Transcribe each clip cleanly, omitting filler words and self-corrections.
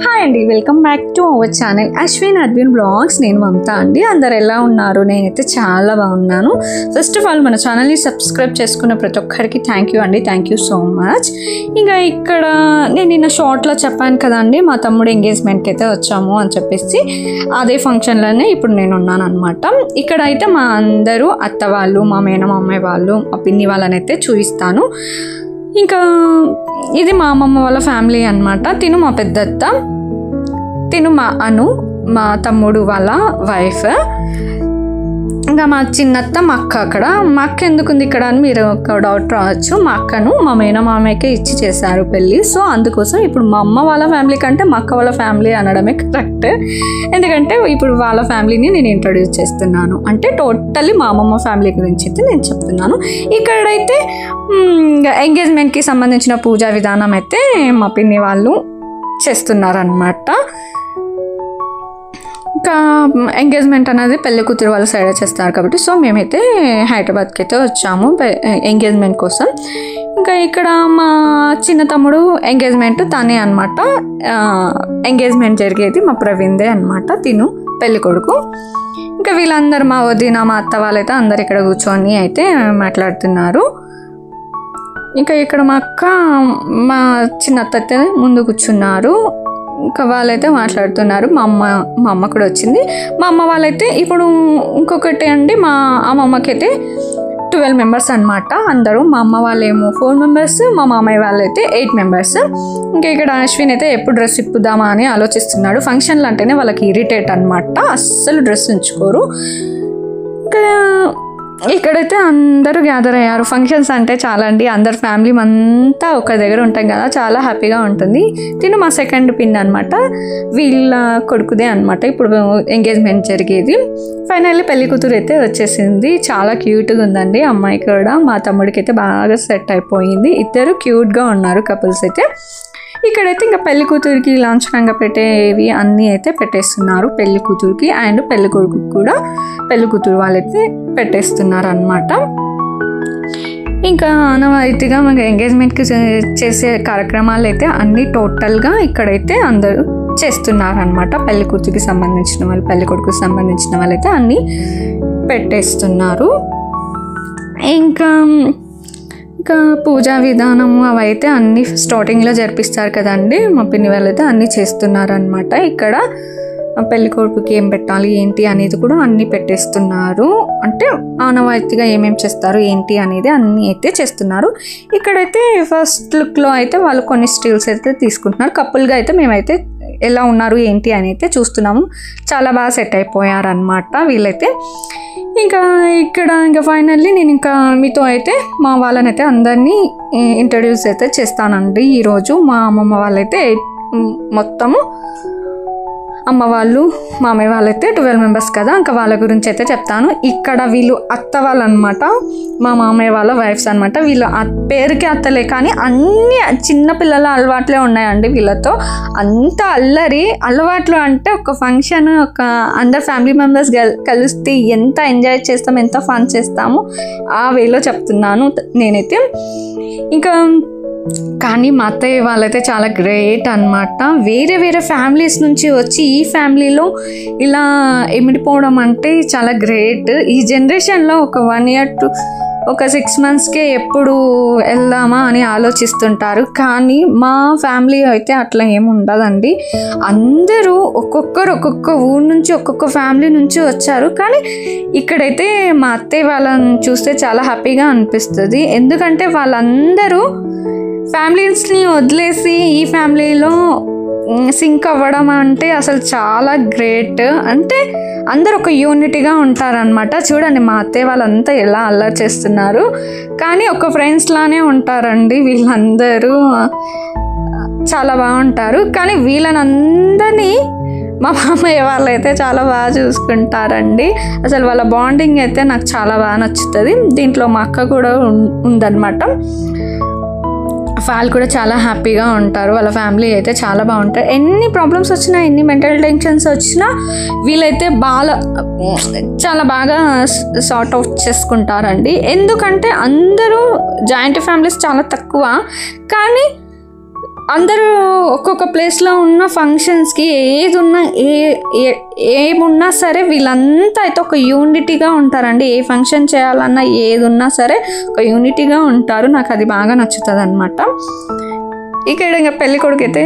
Hi అండి, welcome back to our channel Ashwin అడ్విన్ blogs. నేను మమతా అండి. అందరు ఎలా ఉన్నారు? నేనైతే చాలా బాగున్నాను. ఫస్ట్ ఆఫ్ ఆల్ మన ఛానల్ని సబ్స్క్రైబ్ చేసుకున్న ప్రతి ఒక్కరికి థ్యాంక్ యూ అండి, థ్యాంక్ యూ సో మచ్. ఇంకా ఇక్కడ నేను నిన్న షార్ట్లో చెప్పాను కదండి, మా తమ్ముడు ఎంగేజ్మెంట్కి అయితే వచ్చాము అని చెప్పేసి అదే ఫంక్షన్లోనే ఇప్పుడు నేను ఉన్నాను అనమాట. ఇక్కడ అయితే మా అందరూ అత్త వాళ్ళు, మా మేనమామయ్య వాళ్ళు, మా పిన్ని వాళ్ళని అయితే చూపిస్తాను. ఇంకా ఇది మా అమ్మమ్మ వాళ్ళ ఫ్యామిలీ అనమాట. తిను మా పెద్దత్త, తిను మా అను, మా తమ్ముడు వాళ్ళ వైఫ్, ఇంకా మా చిన్నత్త, మా అక్క. అక్కడ మా అక్క ఎందుకుంది ఇక్కడ అని మీరు ఒక డౌట్ రావచ్చు. మా అక్కను మా మేనమామయ్యకే ఇచ్చి చేశారు పెళ్ళి. సో అందుకోసం ఇప్పుడు మా అమ్మ వాళ్ళ ఫ్యామిలీ కంటే మా అక్క వాళ్ళ ఫ్యామిలీ అనడమే కరెక్ట్. ఎందుకంటే ఇప్పుడు వాళ్ళ ఫ్యామిలీని నేను ఇంట్రొడ్యూస్ చేస్తున్నాను, అంటే టోటల్లీ మా అమ్మమ్మ ఫ్యామిలీ గురించి అయితే నేను చెప్తున్నాను. ఇక్కడైతే ఎంగేజ్మెంట్కి సంబంధించిన పూజా విధానం అయితే మా పిన్ని వాళ్ళు చేస్తున్నారనమాట. ఇంకా ఎంగేజ్మెంట్ అనేది పెళ్లి కూతురు వాళ్ళ సైడ్ చేస్తారు కాబట్టి సో మేమైతే హైదరాబాద్కి అయితే వచ్చాము ఎంగేజ్మెంట్ కోసం. ఇంకా ఇక్కడ మా చిన్న తమ్ముడు ఎంగేజ్మెంట్ తనే అనమాట. ఎంగేజ్మెంట్ జరిగేది మా ప్రవీణ్దే అనమాట, తిను పెళ్లి కొడుకు. ఇంకా వీళ్ళందరూ మా వదిన, మా అత్త వాళ్ళైతే అందరు ఇక్కడ కూర్చొని అయితే మాట్లాడుతున్నారు. ఇంకా ఇక్కడ మా అక్క, మా చిన్న అత్త అయితే ముందు కూర్చున్నారు. ఇంకా వాళ్ళైతే మాట్లాడుతున్నారు. మా అమ్మ కూడా వచ్చింది. మా అమ్మ వాళ్ళైతే ఇప్పుడు ఇంకొకటి అండి, మా అమ్మమ్మకి అయితే 12 మెంబర్స్ అనమాట అందరూ. మా అమ్మ వాళ్ళేమో 4 మెంబర్స్, మా మామయ్య వాళ్ళైతే 8 మెంబర్స్. ఇంకా ఇక్కడ అశ్విన్ అయితే ఎప్పుడు డ్రెస్ ఇప్పుదామా అని ఆలోచిస్తున్నాడు. ఫంక్షన్లు అంటేనే వాళ్ళకి ఇరిటేట్ అనమాట, అస్సలు డ్రెస్ ఉంచుకోరు. ఇంకా ఇక్కడైతే అందరూ గ్యాదర్ అయ్యారు. ఫంక్షన్స్ అంటే చాలా అండి, అందరు ఫ్యామిలీ అంతా ఒక దగ్గర ఉంటాం కదా, చాలా హ్యాపీగా ఉంటుంది. తిను మా సెకండ్ పిన్ అనమాట, వీళ్ళ కొడుకుదే అనమాట ఇప్పుడు ఎంగేజ్మెంట్ జరిగేది. ఫైనల్లీ పెళ్లి కూతురు అయితే వచ్చేసింది. చాలా క్యూట్గా ఉందండి అమ్మాయి కూడా. మా తమ్ముడికి అయితే బాగా సెట్ అయిపోయింది. ఇద్దరు క్యూట్గా ఉన్నారు కపుల్స్ అయితే. ఇక్కడైతే ఇంకా పెళ్లి కూతురికి లాంఛనంగా పెట్టేవి అన్నీ అయితే పెట్టేస్తున్నారు. పెళ్లి కూతురికి అండ్ పెళ్లి కొడుకు కూడా పెళ్లి కూతురు వాళ్ళైతే పెట్టేస్తున్నారు అన్నమాట. ఇంకా ఆనవాయితీగా మనకి ఎంగేజ్మెంట్కి చేసే కార్యక్రమాలు అయితే అన్నీ టోటల్గా ఇక్కడైతే అందరూ చేస్తున్నారు అనమాట. పెళ్లి కూతురికి సంబంధించిన వాళ్ళు, పెళ్లి కొడుకుకి సంబంధించిన వాళ్ళైతే అన్నీ పెట్టేస్తున్నారు. ఇంకా పూజా విధానము అవైతే అన్నీ స్టార్టింగ్లో జరిపిస్తారు కదండి, మా పిన్ని వాళ్ళైతే అన్నీ చేస్తున్నారనమాట. ఇక్కడ పెళ్లి కొడుకుకి ఏం పెట్టాలి ఏంటి అనేది కూడా అన్నీ పెట్టేస్తున్నారు. అంటే ఆనవాయితీగా ఏమేమి చేస్తారు ఏంటి అనేది అన్నీ అయితే చేస్తున్నారు. ఇక్కడైతే ఫస్ట్ లుక్లో అయితే వాళ్ళు కొన్ని స్టిల్స్ అయితే తీసుకుంటున్నారు. కపుల్గా అయితే మేమైతే ఎలా ఉన్నారు ఏంటి అని అయితే చూస్తున్నాము. చాలా బాగా సెట్ అయిపోయారనమాట వీళ్ళైతే. ఇంకా ఇక్కడ ఇంకా ఫైనల్లీ నేను ఇంకా మీతో అయితే మా వాళ్ళని అయితే అందరినీ ఇంట్రడ్యూస్ అయితే చేస్తానండి ఈరోజు. మా అమ్మమ్మ వాళ్ళైతే మొత్తము అమ్మ వాళ్ళు, మామయ్య వాళ్ళైతే 12 మెంబర్స్ కదా, ఇంకా వాళ్ళ గురించి అయితే చెప్తాను. ఇక్కడ వీళ్ళు అత్త వాళ్ళు అనమాట, మా మామయ్య వాళ్ళ వైఫ్స్ అనమాట. వీళ్ళు పేరుకి అత్తలే కానీ అన్ని చిన్న పిల్లల అలవాట్లే ఉన్నాయండి వీళ్ళతో. అంత అల్లరి అలవాట్లు అంటే ఒక ఫంక్షన్, ఒక అందరు ఫ్యామిలీ మెంబర్స్ కలిస్తే ఎంత ఎంజాయ్ చేస్తాము, ఎంత ఫన్ చేస్తాము ఆ వేలో చెప్తున్నాను నేనైతే. ఇంకా కానీ మా అత్తయ్య వాళ్ళైతే చాలా గ్రేట్ అనమాట. వేరే వేరే ఫ్యామిలీస్ నుంచి వచ్చి ఈ ఫ్యామిలీలో ఇలా ఎమిడిపోవడం అంటే చాలా గ్రేట్. ఈ జనరేషన్లో ఒక 1 year to ఒక 6 monthsకే ఎప్పుడు వెళ్దామా అని ఆలోచిస్తుంటారు. కానీ మా ఫ్యామిలీ అయితే అట్లా ఏమి ఉండదండి. అందరూ ఒక్కొక్కరు ఒక్కొక్క ఊరు నుంచి, ఒక్కొక్క ఫ్యామిలీ నుంచి వచ్చారు. కానీ ఇక్కడైతే మా అత్తయ్య వాళ్ళని చూస్తే చాలా హ్యాపీగా అనిపిస్తుంది. ఎందుకంటే వాళ్ళందరూ ఫ్యామిలీస్ని వదిలేసి ఈ ఫ్యామిలీలో సింక్ అవ్వడం అంటే అసలు చాలా గ్రేట్. అంటే అందరు ఒక యూనిటీగా ఉంటారనమాట. చూడండి మా అత్తయ్య వాళ్ళంతా ఎలా అల్లరి చేస్తున్నారు, కానీ ఒక ఫ్రెండ్స్ లానే ఉంటారండి వీళ్ళందరూ. చాలా బాగుంటారు. కానీ వీళ్ళనందరినీ మా మామయ్య వాళ్ళైతే చాలా బాగా చూసుకుంటారండి. అసలు వాళ్ళ బాండింగ్ అయితే నాకు చాలా బాగా నచ్చుతుంది. దీంట్లో మా అక్క కూడా ఉందన్నమాట. వాళ్ళు కూడా చాలా హ్యాపీగా ఉంటారు. వాళ్ళ ఫ్యామిలీ అయితే చాలా బాగుంటారు. ఎన్ని ప్రాబ్లమ్స్ వచ్చినా, ఎన్ని మెంటల్ టెన్షన్స్ వచ్చినా వీళ్ళైతే చాలా బాగా సార్ట్ అవుట్ చేసుకుంటారండి. ఎందుకంటే అందరూ జాయింట్ ఫ్యామిలీస్ చాలా తక్కువ, కానీ అందరూ ఒక్కొక్క ప్లేస్లో ఉన్న ఫంక్షన్స్కి ఏమున్నా సరే వీళ్ళంతా అయితే ఒక యూనిటీగా ఉంటారండి. ఏ ఫంక్షన్ చేయాలన్నా ఏది ఉన్నా సరే ఒక యూనిటీగా ఉంటారు. నాకు అది బాగా నచ్చుతుంది అనమాట. ఇక్కడ ఇంకా పెళ్లి కొడుకు అయితే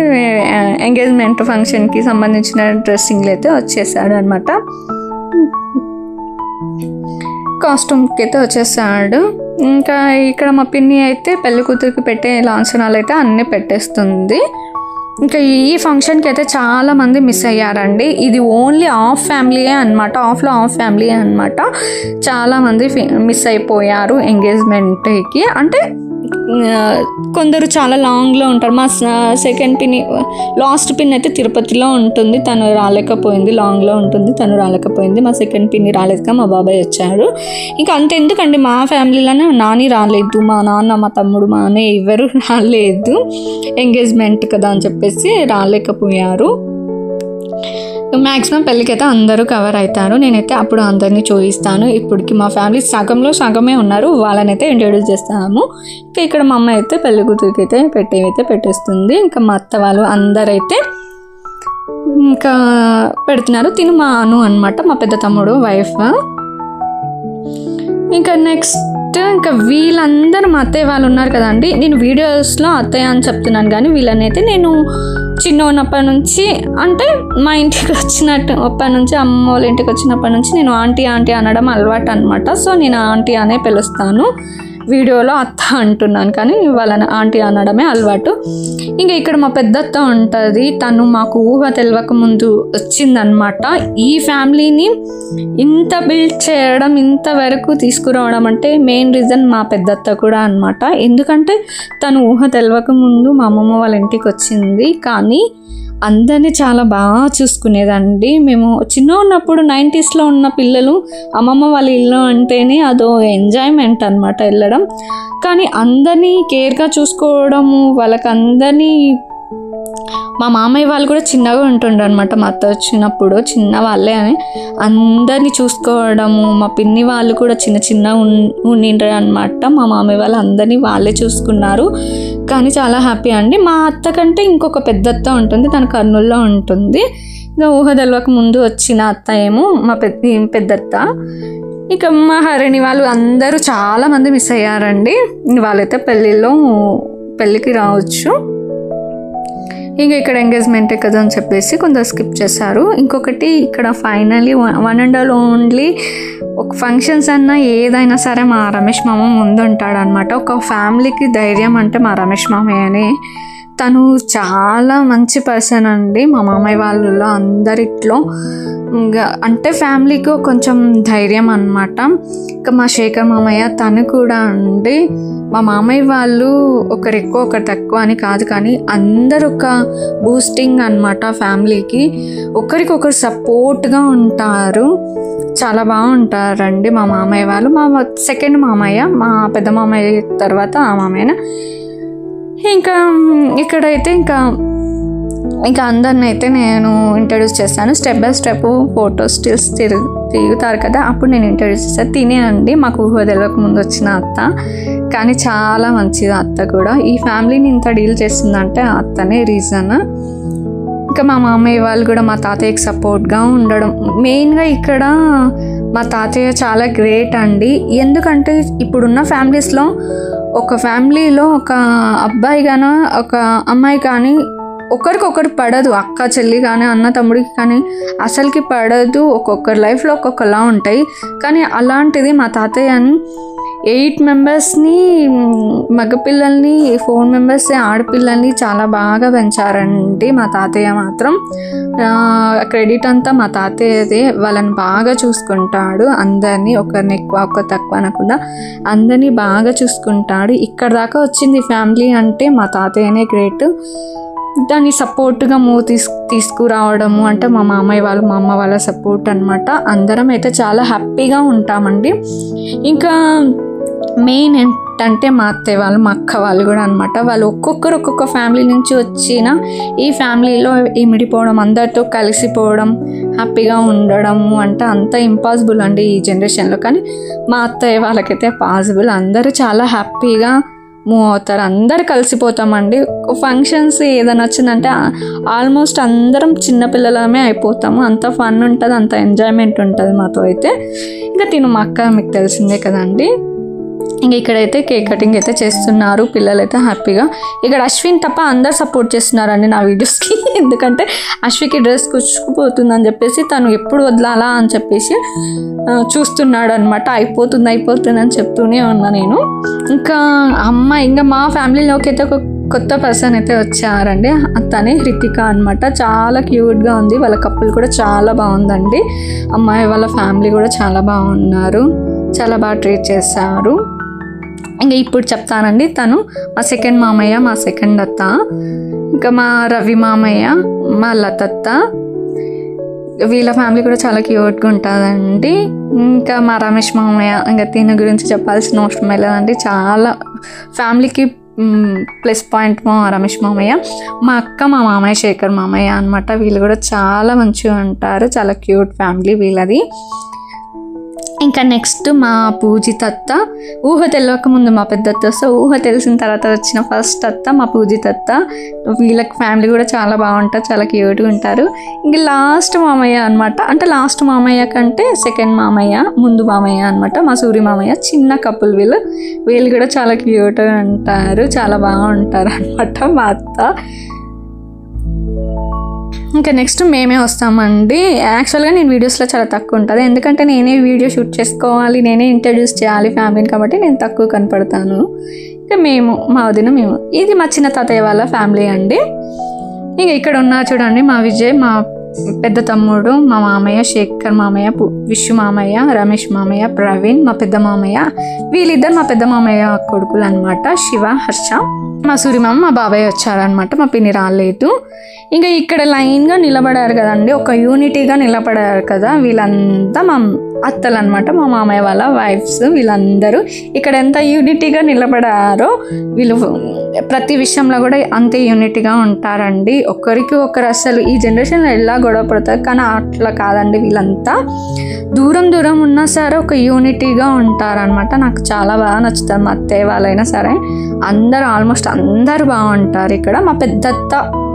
ఎంగేజ్మెంట్ ఫంక్షన్కి సంబంధించిన డ్రెస్సింగ్లు అయితే వచ్చేసాడు అనమాట. కాస్ట్యూమ్కి అయితే వచ్చేసాడు. ఇంకా ఇక్కడ మా పిన్ని అయితే పెళ్లి కూతురికి పెట్టే లాంఛనాలు అయితే అన్నీ పెట్టేస్తుంది. ఇంకా ఈ ఫంక్షన్కి అయితే చాలామంది మిస్ అయ్యారండి. ఇది ఓన్లీ హాఫ్ ఫ్యామిలీయే అనమాట, హాఫ్ ఫ్యామిలీయే అనమాట. చాలామంది మిస్ అయిపోయారు ఎంగేజ్మెంట్కి. అంటే కొందరు చాలా లాంగ్లో ఉంటారు. మా సెకండ్ పిన్, లాస్ట్ పిన్ అయితే తిరుపతిలో ఉంటుంది, తను రాలేకపోయింది. లాంగ్లో ఉంటుంది, తను రాలేకపోయింది. మా సెకండ్ పిన్ని రాలేదుగా మా బాబాయ్ వచ్చాడు. ఇంకా అంతెందుకండి, మా ఫ్యామిలీలోనే నాని రాలేదు, మా నాన్న, మా తమ్ముడు, మా అన్నయ్య ఎవరు రాలేదు. ఎంగేజ్మెంట్ కదా అని చెప్పేసి రాలేకపోయారు. మ్యాక్సిమం పెళ్ళికైతే అందరూ కవర్ అవుతారు. నేనైతే అప్పుడు అందరినీ చూపిస్తాను. ఇప్పటికి మా ఫ్యామిలీ సగంలో సగమే ఉన్నారు, వాళ్ళనైతే ఇంట్రడ్యూస్ చేస్తాము. ఇంకా ఇక్కడ మా అమ్మ అయితే పెళ్లి కూతురికి అయితే పెట్టేస్తుంది. ఇంకా మా అత్త వాళ్ళు అందరైతే ఇంకా పెడుతున్నారు. తిను మా అను అనమాట, మా పెద్ద తమ్ముడు వైఫ్. ఇంకా నెక్స్ట్ ఇంకా వీళ్ళందరూ మా అత్తయ్య వాళ్ళు ఉన్నారు కదండి. నేను వీడియోస్లో అత్తయ్య అని చెప్తున్నాను, కానీ వీళ్ళనైతే నేను చిన్న ఉన్నప్పటి నుంచి, అంటే మా ఇంటికి వచ్చినప్పటి నుంచి, అమ్మ వాళ్ళ ఇంటికి వచ్చినప్పటి నుంచి నేను ఆంటీ అనడం అలవాటు అనమాట. సో నేను ఆంటీ అనే పిలుస్తాను. వీడియోలో అత్త అంటున్నాను, కానీ వాళ్ళని ఆంటీ అనడమే అలవాటు. ఇంకా ఇక్కడ మా పెద్దత్త ఉంటుంది. తను మాకు ఊహ తెలియక ముందు వచ్చిందనమాట. ఈ ఫ్యామిలీని ఇంత బిల్డ్ చేయడం, ఇంతవరకు తీసుకురావడం అంటే మెయిన్ రీజన్ మా పెద్దత్త కూడా అనమాట. ఎందుకంటే తను ఊహ తెలియక ముందు మా అమ్మమ్మ వాళ్ళ ఇంటికి వచ్చింది, కానీ అందరినీ చాలా బాగా చూసుకునేదండి. మేము చిన్న ఉన్నప్పుడు 90sలో ఉన్న పిల్లలు అమ్మమ్మ వాళ్ళ ఇల్లు అంటేనే అదో ఎంజాయ్మెంట్ అనమాట వెళ్ళడం. కానీ అందరినీ కేర్గా చూసుకోవడము, వాళ్ళకందరినీ, మా మామయ్య వాళ్ళు కూడా చిన్నగా ఉంటుండే అనమాట. మా అత్త వచ్చినప్పుడు చిన్న వాళ్ళే అని అందరినీ చూసుకోవడము, మా పిన్ని వాళ్ళు కూడా చిన్న ఉండిండ్రు అనమాట. మా మామయ్య వాళ్ళు అందరినీ వాళ్ళే చూసుకున్నారు. కానీ చాలా హ్యాపీ అండి. మా అత్త కంటే ఇంకొక పెద్దత్త ఉంటుంది, తన కర్నూలులో ఉంటుంది. ఇంకా ఊహ తెలవక ముందు వచ్చిన అత్త ఏమో మా పెద్దత్త. ఇక మా హరిణి వాళ్ళు అందరూ చాలామంది మిస్ అయ్యారండి. వాళ్ళైతే పెళ్ళికి రావచ్చు. ఇంకా ఇక్కడ ఎంగేజ్మెంటే కదా అని చెప్పేసి కొందరు స్కిప్ చేశారు. ఇంకొకటి ఇక్కడ ఫైనలీ వన్ అండ్ ఓన్లీ ఒక ఫంక్షన్స్ అన్నా ఏదైనా సరే మా రమేష్ మామ ముందు ఉంటాడనమాట. ఒక ఫ్యామిలీకి ధైర్యం అంటే మా రమేష్ మామయ్యనే. తను చాలా మంచి పర్సన్ అండి. మా మామయ్య వాళ్ళలో అందరిట్లో ఇంకా అంటే ఫ్యామిలీకి కొంచెం ధైర్యం అనమాట. ఇంకా మా శేఖర్ మామయ్య తను కూడా అండి. మా మామయ్య వాళ్ళు ఒకరు ఎక్కువ ఒకరు తక్కువ అని కాదు, కానీ అందరు ఒక బూస్టింగ్ అనమాట ఫ్యామిలీకి. ఒకరికొకరు సపోర్ట్గా ఉంటారు, చాలా బాగుంటారండి మా మామయ్య వాళ్ళు. మా సెకండ్ మామయ్య, మా పెద్ద మామయ్య తర్వాత ఆ మామయ్యన. ఇంకా ఇక్కడైతే ఇంకా అందరిని అయితే నేను ఇంట్రడ్యూస్ చేస్తాను. Step by step photo stills తిరుగుతారు కదా, అప్పుడు నేను ఇంట్రడ్యూస్ చేస్తాను. తినే అండి మాకు ఊహ తెలియక ముందు వచ్చిన అత్త, కానీ చాలా మంచిది అత్త కూడా. ఈ ఫ్యామిలీని ఇంత డీల్ చేస్తుందంటే ఆ అత్తనే రీజన్. ఇంకా మా మామయ్య వాళ్ళు కూడా మా తాతయ్యకి సపోర్ట్గా ఉండడం. మెయిన్గా ఇక్కడ మా తాతయ్య చాలా గ్రేట్ అండి. ఎందుకంటే ఇప్పుడున్న ఫ్యామిలీస్లో ఒక ఫ్యామిలీలో ఒక అబ్బాయి కానీ ఒక అమ్మాయి కానీ ఒకరికొకరు పడదు. అక్క చెల్లి కానీ అన్న తమ్ముడికి కానీ అసలుకి పడదు. ఒక్కొక్కరి లైఫ్లో ఒక్కొక్కలా ఉంటాయి. కానీ అలాంటిది మా తాతయ్యని 8 మెంబర్స్ని మగపిల్లల్ని, 4 మెంబర్స్ ఆడపిల్లల్ని చాలా బాగా పెంచారండి మా తాతయ్య మాత్రం. క్రెడిట్ అంతా మా తాతయ్యదే. వాళ్ళని బాగా చూసుకుంటాడు అందరినీ, ఒకరిని ఎక్కువ ఒకరు తక్కువ అనకుండా అందరినీ బాగా చూసుకుంటాడు. ఇక్కడ దాకా వచ్చింది ఫ్యామిలీ అంటే మా తాతయ్యనే గ్రేట్. దాన్ని సపోర్ట్గా తీసుకురావడము అంటే మా మామయ్య వాళ్ళు, మా అమ్మ వాళ్ళ సపోర్ట్ అనమాట. అందరం అయితే చాలా హ్యాపీగా ఉంటామండి. ఇంకా మెయిన్ ఏంటంటే మా అత్తయ్య వాళ్ళు, మా అక్క వాళ్ళు కూడా అనమాట. వాళ్ళు ఒక్కొక్క ఫ్యామిలీ నుంచి వచ్చిన ఈ ఫ్యామిలీలో ఇమిడిపోవడం, అందరితో కలిసిపోవడం, హ్యాపీగా ఉండడము అంటే అంత ఇంపాసిబుల్ అండి ఈ జనరేషన్లో. కానీ మా అత్తయ్య వాళ్ళకైతే పాసిబుల్. అందరూ చాలా హ్యాపీగా మూవ్ అవుతారు. అందరు కలిసిపోతామండి. ఫంక్షన్స్ ఏదైనా వచ్చిందంటే ఆల్మోస్ట్ అందరం చిన్నపిల్లలమే అయిపోతాము. అంత ఫన్ ఉంటుంది, అంత ఎంజాయ్మెంట్ ఉంటుంది మాతో అయితే. ఇంకా తిను మా అక్క మీకు తెలిసిందే కదండి. ఇంక ఇక్కడైతే కేక్ కటింగ్ అయితే చేస్తున్నారు పిల్లలైతే హ్యాపీగా. ఇక్కడ అశ్విన్ తప్ప అందరు సపోర్ట్ చేస్తున్నారండి నా వీడియోస్కి. ఎందుకంటే అశ్వికి డ్రెస్ కుచ్చుకుపోతుందని చెప్పేసి తను ఎప్పుడు వదలాలా అని చెప్పేసి చూస్తున్నాడు అనమాట. అయిపోతుంది అని చెప్తూనే ఉన్నా నేను. ఇంకా ఇంకా మా ఫ్యామిలీలోకి అయితే ఒక కొత్త పర్సన్ అయితే వచ్చారండి. తనే హృతిక అనమాట. చాలా క్యూట్గా ఉంది. వాళ్ళ కప్పులు కూడా చాలా బాగుందండి. అమ్మాయి వాళ్ళ ఫ్యామిలీ కూడా చాలా బాగున్నారు, చాలా బాగా ట్రీట్ చేశారు. ఇంకా ఇప్పుడు చెప్తానండి. తను మా సెకండ్ మామయ్య, మా సెకండ్ అత్త, ఇంకా మా రవి మామయ్య, మా లతత్త, వీళ్ళ ఫ్యామిలీ కూడా చాలా క్యూట్గా ఉంటుందండి. ఇంకా మా రమేష్ మామయ్య, ఇంకా దీని గురించి చెప్పాల్సిన అవసరం లేదండి. చాలా ఫ్యామిలీకి ప్లస్ పాయింట్ మా రమేష్ మామయ్య. మా అక్క మా మామయ్య శేఖర్ మామయ్య అనమాట. వీళ్ళు కూడా చాలా మంచిగా ఉంటారు. చాలా క్యూట్ ఫ్యామిలీ వీళ్ళది. ఇంకా నెక్స్ట్ మా పూజిత అత్త. ఊహ తెలియక ముందు మా పెద్ద అత్త, సో ఊహ తెలిసిన తర్వాత వచ్చిన ఫస్ట్ అత్త మా పూజిత అత్త. వీళ్ళకి ఫ్యామిలీ కూడా చాలా బాగుంటారు, చాలా క్యూట్గా ఉంటారు. ఇంక లాస్ట్ మామయ్య అనమాట. అంటే లాస్ట్ మామయ్య కంటే సెకండ్ మామయ్య, ముందు మామయ్య అనమాట. మా సూర్య మామయ్య. చిన్న కపుల్ వీళ్ళు కూడా చాలా క్యూట్గా ఉంటారు, చాలా బాగుంటారు అనమాట మా అత్త. ఇంకా నెక్స్ట్ మేమే వస్తామండి. యాక్చువల్గా నేను వీడియోస్లో చాలా తక్కువ ఉంటుంది, ఎందుకంటే నేనే వీడియో షూట్ చేసుకోవాలి, నేనే ఇంట్రడ్యూస్ చేయాలి ఫ్యామిలీని, కాబట్టి నేను తక్కువ కనపడతాను. ఇంకా మా వదిన మేము. ఇది మా చిన్న తాతయ్య వాళ్ళ ఫ్యామిలీ అండి. ఇంకా ఇక్కడ ఉన్నా చూడండి మా విజయ్, మా పెద్ద తమ్ముడు, మా మామయ్య శేఖర్ మామయ్య, విశ్వ మామయ్య, రమేష్ మామయ్య, ప్రవీణ్ మా పెద్ద మామయ్య. వీళ్ళిద్దరు మా పెద్ద మామయ్య కొడుకులు అనమాట, శివ, హర్ష. మా సూర్యమామ మా బాబాయ్ వచ్చారనమాట, మా పిన్ని రాలేదు. ఇంకా ఇక్కడ లైన్గా నిలబడారు కదండి, ఒక యూనిటీగా నిలబడారు కదా. వీళ్ళంతా మా అత్తలు అనమాట, మా మామయ్య వాళ్ళ వైఫ్స్. వీళ్ళందరూ ఇక్కడ ఎంత యూనిటీగా నిలబడారో వీళ్ళు ప్రతి విషయంలో కూడా అంతే యూనిటీగా ఉంటారండి. ఒకరికి ఒకరు అసలు ఈ జనరేషన్లో ఎలా గొడవ పడతారు, కానీ అట్లా కాదండి. వీళ్ళంతా దూరం ఉన్నా సరే ఒక యూనిటీగా ఉంటారనమాట. నాకు చాలా బాగా నచ్చుతుంది. మా అత్తయ్య వాళ్ళైనా సరే అందరూ ఆల్మోస్ట్ అందరూ బాగుంటారు ఇక్కడ. మా పెద్దత్త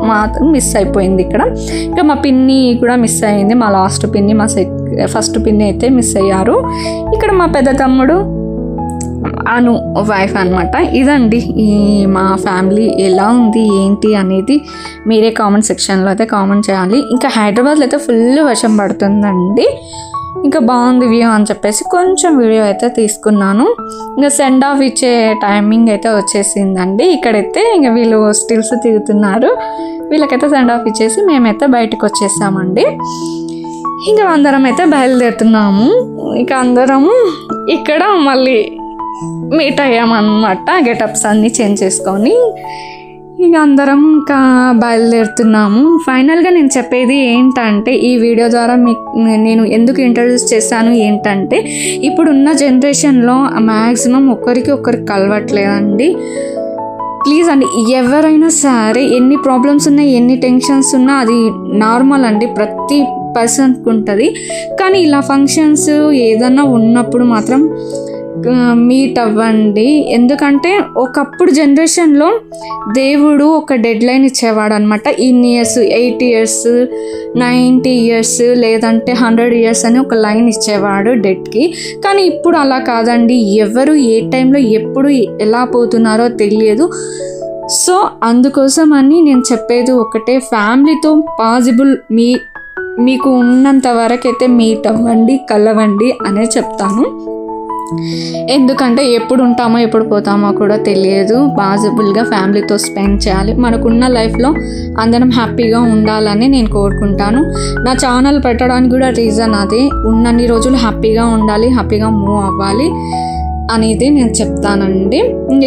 మాత్రం మిస్ అయిపోయింది ఇక్కడ. ఇంకా మా పిన్ని కూడా మిస్ అయింది. మా లాస్ట్ పిన్ని, మా ఫస్ట్ పిన్ని అయితే మిస్ అయ్యారు. ఇక్కడ మా పెద్ద తమ్ముడు అను వైఫ్ అనమాట. ఇదండి ఈ మా ఫ్యామిలీ ఎలా ఉంది ఏంటి అనేది మీరే కామెంట్ సెక్షన్లో అయితే కామెంట్ చేయాలి. ఇంకా హైదరాబాద్లో అయితే ఫుల్ వర్షం పడుతుందండి. ఇంకా బాగుంది వ్యూ అని చెప్పేసి కొంచెం వీడియో అయితే తీసుకున్నాను. ఇంకా సెండ్ ఆఫ్ ఇచ్చే టైమింగ్ అయితే వచ్చేసిందండి. ఇక్కడైతే ఇంకా వీళ్ళు స్టిల్స్ తిరుగుతున్నారు. వీళ్ళకైతే సెండ్ ఆఫ్ ఇచ్చేసి మేమైతే బయటకు వచ్చేసామండి. ఇంకా అందరం అయితే బయలుదేరుతున్నాము. ఇంకా అందరము ఇక్కడ మళ్ళీ మీట్ అయ్యామన్నమాట. గెటప్స్ అన్నీ చేంజ్ చేసుకొని ఇక అందరం ఇంకా బయలుదేరుతున్నాము. ఫైనల్గా నేను చెప్పేది ఏంటంటే, ఈ వీడియో ద్వారా నేను ఎందుకు ఇంట్రడ్యూస్ చేశాను ఏంటంటే, ఇప్పుడున్న జనరేషన్లో మ్యాక్సిమం ఒకరికి కలవట్లేదండి. ప్లీజ్ అండి, ఎవరైనా సరే ఎన్ని ప్రాబ్లమ్స్ ఉన్నా, ఎన్ని టెన్షన్స్ ఉన్నా అది నార్మల్ అండి, ప్రతి పర్సన్కి ఉంటుంది. కానీ ఇలా ఫంక్షన్స్ ఏదన్నా ఉన్నప్పుడు మాత్రం మీట్ అవ్వండి. ఎందుకంటే ఒకప్పుడు జనరేషన్లో దేవుడు ఒక డెడ్ లైన్ ఇచ్చేవాడు అనమాట. ఇన్ని ఇయర్స్, 80 years, 90 years, లేదంటే 100 years అని ఒక లైన్ ఇచ్చేవాడు డెడ్కి. కానీ ఇప్పుడు అలా కాదండి. ఎవరు ఏ టైంలో ఎప్పుడు ఎలా పోతున్నారో తెలియదు. సో అందుకోసం అని నేను చెప్పేది ఒకటే, ఫ్యామిలీతో పాసిబుల్ మీకు ఉన్నంత వరకు అయితే మీట్ అవ్వండి, కలవండి అనే చెప్తాను. ఎందుకంటే ఎప్పుడు ఉంటామో ఎప్పుడు పోతామో కూడా తెలియదు. పాసిబుల్గా ఫ్యామిలీతో స్పెండ్ చేయాలి. మనకున్న లైఫ్లో అందరం హ్యాపీగా ఉండాలని నేను కోరుకుంటాను. నా ఛానల్ పెట్టడానికి కూడా రీజన్ అదే. ఉన్నన్ని రోజులు హ్యాపీగా ఉండాలి, హ్యాపీగా మూవ్ అవ్వాలి అనేది నేను చెప్తానండి.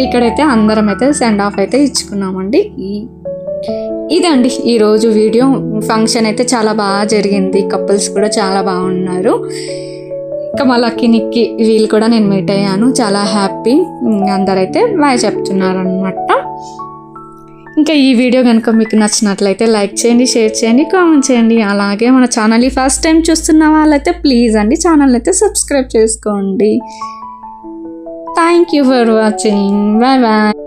ఇక్కడైతే అందరం అయితే సెండ్ ఆఫ్ అయితే ఇచ్చుకున్నామండి. ఇదండి ఈరోజు వీడియో. ఫంక్షన్ అయితే చాలా బాగా జరిగింది. కపుల్స్ కూడా చాలా బాగున్నారు. ఇంకా మా లక్కీ నిక్కి వీళ్ళు కూడా నేను మీట్ అయ్యాను. చాలా హ్యాపీ. అందరైతే బాయ్ చెప్తున్నారనమాట. ఇంకా ఈ వీడియో కనుక మీకు నచ్చినట్లయితే లైక్ చేయండి, షేర్ చేయండి, కామెంట్ చేయండి. అలాగే మన ఛానల్ని ఫస్ట్ టైం చూస్తున్న వాళ్ళైతే ప్లీజ్ అండి ఛానల్ అయితే సబ్స్క్రైబ్ చేసుకోండి. Thank you for watching. Bye bye.